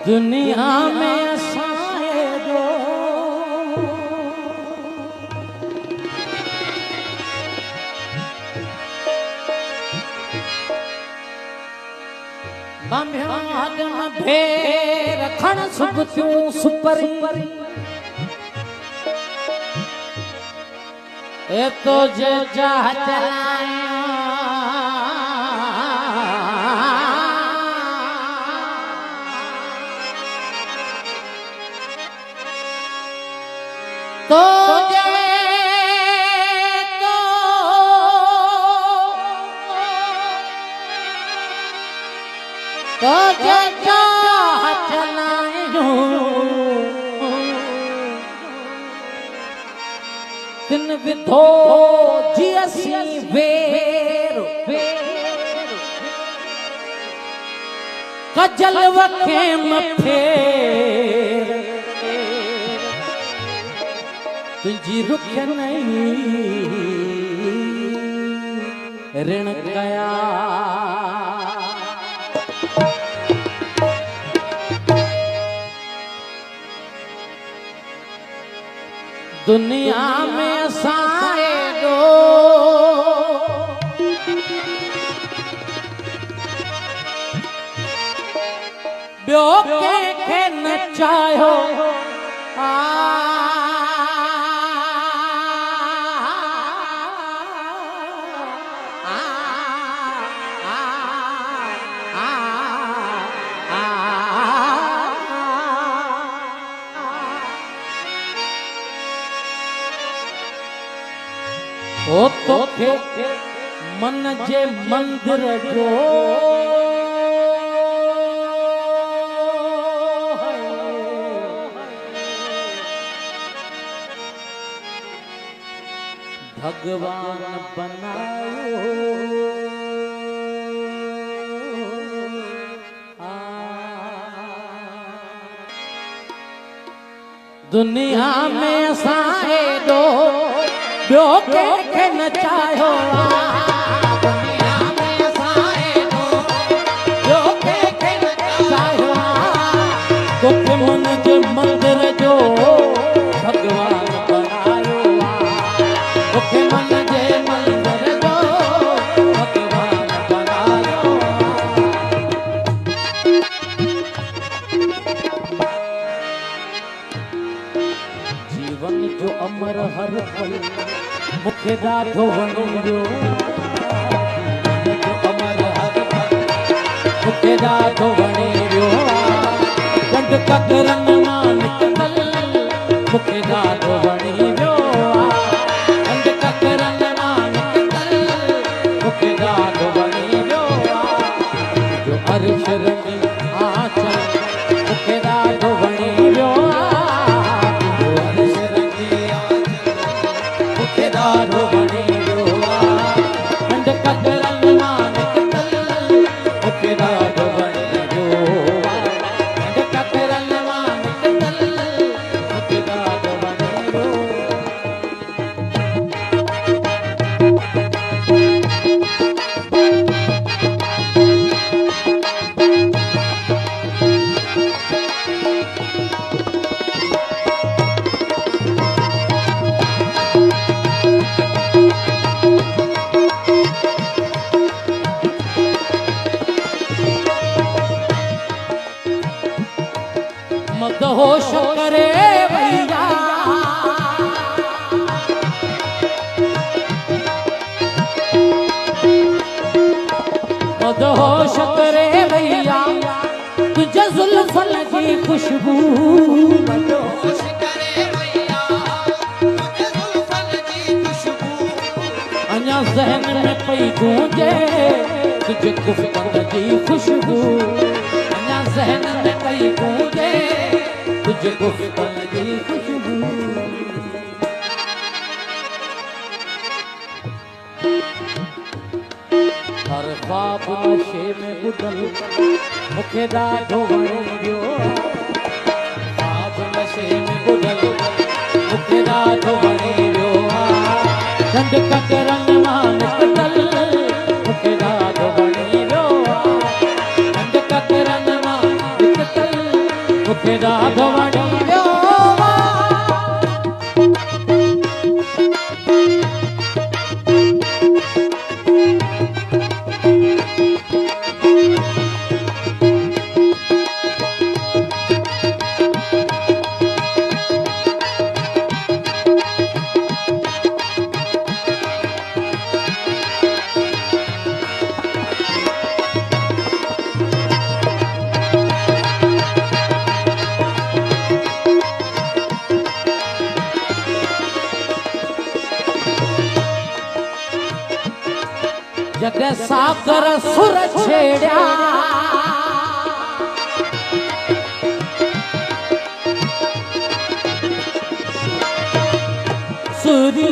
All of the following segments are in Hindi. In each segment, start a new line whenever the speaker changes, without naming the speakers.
दुनिया में असाए जो बम्यागन भेर खण सुबत्यूं सुपरी ए तो जे चाह चलाया तो जे चाह चलायूं तिन विधो जियसी वेर कजल वखेम फेर तुझी रुख नहीं ऋण कया दुनिया में असाए दो ब्यो के न चाहो ओ तो के मन जे मंदिर जो भगवान बनायो दुनिया में असाए दो ब्यो के न चाहो दुनिया में असाए दो ब्यो के न चाहो तोखे मन जे मंदिर जो भगवान बनायो तोखे मन जे मंदिर जो भगवान बनायो जीवन जो अमर हर पल मुखे ॾाढो वणियो अमर हर पल मुखे ॾाढो वणियो गंढ ककरन मां निकतल मुखे ॾाढो वणियो गंढ ककरन मां निकतल मुखे ॾाढो वणियो जो अर्श रंगी आंचल मुखे ॾाढो वणियो मदहोश करे भैया मदहोश करे भैया तुझे जुल्फन की खुशबू मदहोश करे भैया तुझे जुल्फन की खुशबू अञा ज़हन में पई गूंजे तुझे गुफ्तन की खुशबू अञा ज़हन में पई गूंजे तुझे गुफ्तन की खुशबू हर ख्वाब नशे में बुधल मुखे ॾाढो वणियो ख्वाब नशे में बुधल मुखे ॾाढो वणियो गंढ ककरन मां निकतल मुखे ॾाढो वणियो गंढ ककरन मां निकतल मूंखे ॾाढो वणी वियो जग सागर सुर छेड़ा सुरी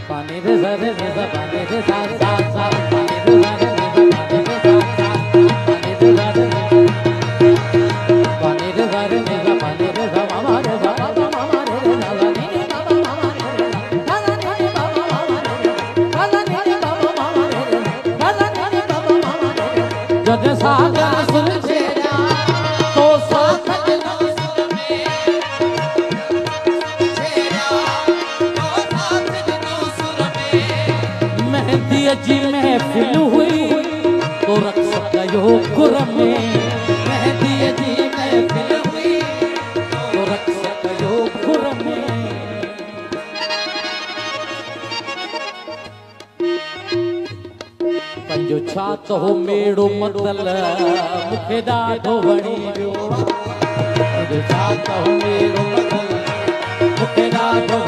पानी रे रे रे पानी रे सा सा सा पानी रे रे रे पानी रे सा पानी रे रे रे पानी रे सा मामा रे सा मामा रे ला ला नी बाबा मामा रे ला ला नी बाबा मामा रे ला ला नी बाबा मामा रे ला ला नी बाबा मामा रे जग सागर सुन छेड़ा तो साथ जनो सुर में छेड़ा तो साथ जनो सुर में मेहंदी जी महफिल हुई तो रक्स गयो गुर में मेहंदी जी महफिल हुई तो रक्स गयो गुर में पंजो छात हो मेड़ो मतल मूंखे ॾाढो वणी वियो पंजो छात हो मेड़ो मतल मूंखे ॾाढो